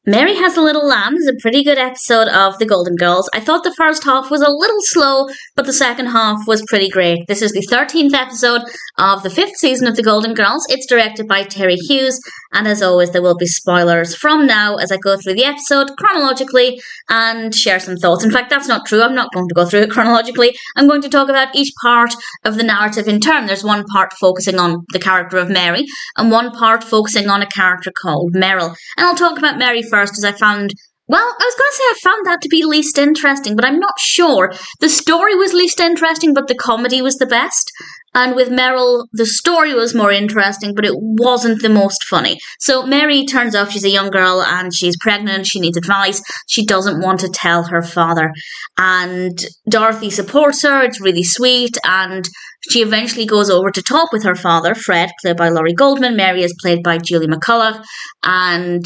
Mary Has a Little Lamb is a pretty good episode of The Golden Girls. I thought the first half was a little slow, but the second half was pretty great. This is the 13th episode of the 5th season of The Golden Girls. It's directed by Terry Hughes, and as always, there will be spoilers from now as I go through the episode chronologically and share some thoughts. In fact, that's not true. I'm not going to go through it chronologically. I'm going to talk about each part of the narrative in turn. There's one part focusing on the character of Mary, and one part focusing on a character called Merrill. And I'll talk about Mary first, as I was going to say I found that to be least interesting, but I'm not sure. The story was least interesting, but the comedy was the best. And with Merrill, the story was more interesting, but it wasn't the most funny. So Mary turns up, she's a young girl, and she's pregnant, she needs advice, she doesn't want to tell her father. And Dorothy supports her, it's really sweet, and she eventually goes over to talk with her father, Fred, played by Lorry Goldman. Mary is played by Julie McCullough, and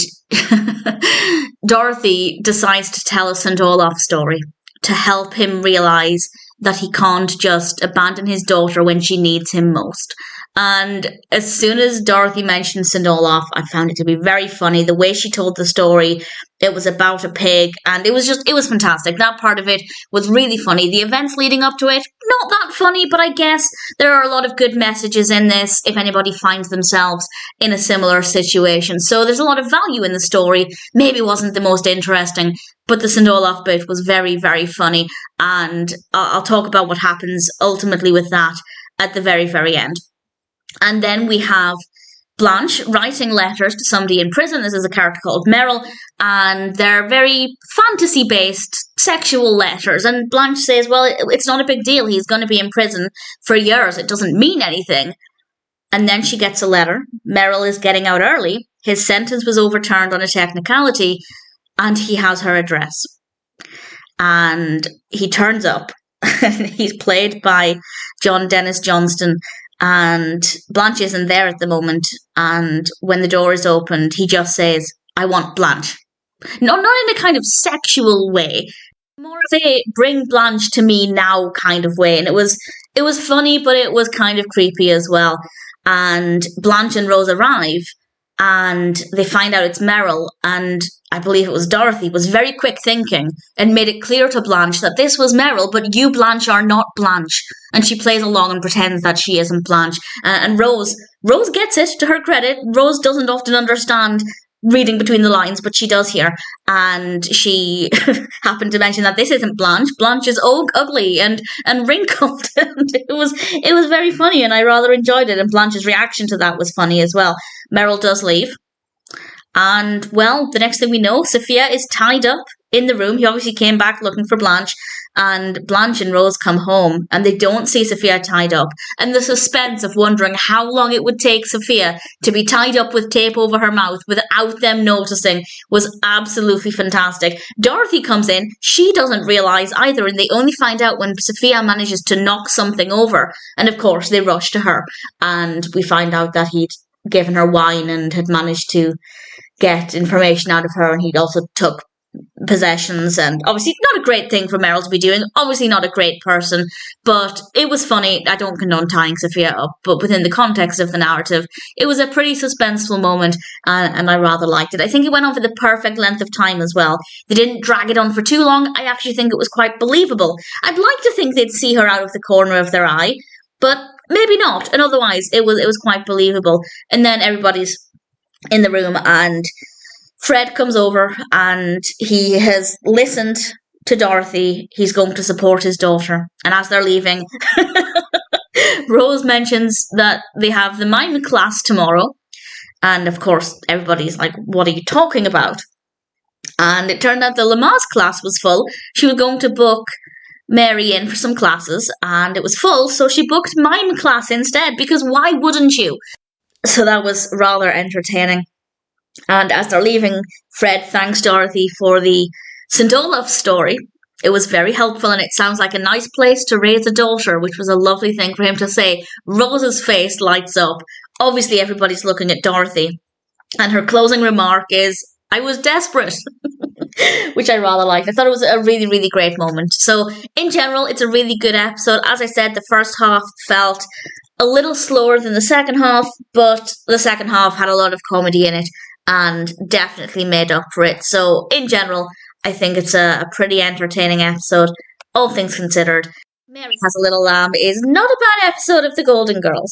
Dorothy decides to tell a St. Olaf story to help him realise that he can't just abandon his daughter when she needs him most. And as soon as Dorothy mentioned St. Olaf, I found it to be very funny. The way she told the story, it was about a pig, and it was fantastic. That part of it was really funny. The events leading up to it, not that funny, but I guess there are a lot of good messages in this if anybody finds themselves in a similar situation. So there's a lot of value in the story. Maybe it wasn't the most interesting, but the St. Olaf bit was very, very funny, and I'll talk about what happens ultimately with that at the very, very end. And then we have Blanche writing letters to somebody in prison. This is a character called Merrill, and they're very fantasy-based sexual letters. And Blanche says, well, it's not a big deal. He's going to be in prison for years. It doesn't mean anything. And then she gets a letter. Merrill is getting out early. His sentence was overturned on a technicality, and he has her address. And he turns up. He's played by John Dennis Johnston. And Blanche isn't there at the moment, and when the door is opened, he just says, I want Blanche. Not in a kind of sexual way, more of a bring Blanche to me now kind of way. And it was funny, but it was kind of creepy as well. And Blanche and Rose arrive, and they find out it's Merrill, and I believe it was Dorothy, was very quick thinking and made it clear to Blanche that this was Merrill, but you, Blanche, are not Blanche. And she plays along and pretends that she isn't Blanche. And Rose gets it, to her credit. Rose doesn't often understand reading between the lines, but she does here. And she happened to mention that this isn't Blanche. Blanche is ugly and wrinkled. And it was very funny, and I rather enjoyed it. And Blanche's reaction to that was funny as well. Merrill does leave. And, well, the next thing we know, Sophia is tied up in the room. He obviously came back looking for Blanche, and Blanche and Rose come home, and they don't see Sophia tied up. And the suspense of wondering how long it would take Sophia to be tied up with tape over her mouth without them noticing was absolutely fantastic. Dorothy comes in. She doesn't realise either, and they only find out when Sophia manages to knock something over. And, of course, they rush to her, and we find out that he'd given her wine and had managed to get information out of her, and he also took possessions, and obviously not a great thing for Merrill to be doing, obviously not a great person, but it was funny. I don't condone tying Sophia up, but within the context of the narrative, it was a pretty suspenseful moment, and I rather liked it. I think it went on for the perfect length of time as well. They didn't drag it on for too long. I actually think it was quite believable. I'd like to think they'd see her out of the corner of their eye, but maybe not, and otherwise it was quite believable. And then everybody's in the room, and Fred comes over, and he has listened to Dorothy. He's going to support his daughter. And as they're leaving, Rose mentions that they have the mime class tomorrow. And of course, everybody's like, what are you talking about? And it turned out the Lamaze class was full. She was going to book Mary in for some classes, and it was full, so she booked mime class instead, because why wouldn't you? So that was rather entertaining. And as they're leaving, Fred thanks Dorothy for the St. Olaf story. It was very helpful, and it sounds like a nice place to raise a daughter, which was a lovely thing for him to say. Rose's face lights up. Obviously, everybody's looking at Dorothy. And her closing remark is, I was desperate, which I rather liked. I thought it was a really, really great moment. So, in general, it's a really good episode. As I said, the first half felt a little slower than the second half, but the second half had a lot of comedy in it. and definitely made up for it. So, in general, I think it's a pretty entertaining episode, all things considered. Mary Has a Little Lamb is not a bad episode of The Golden Girls.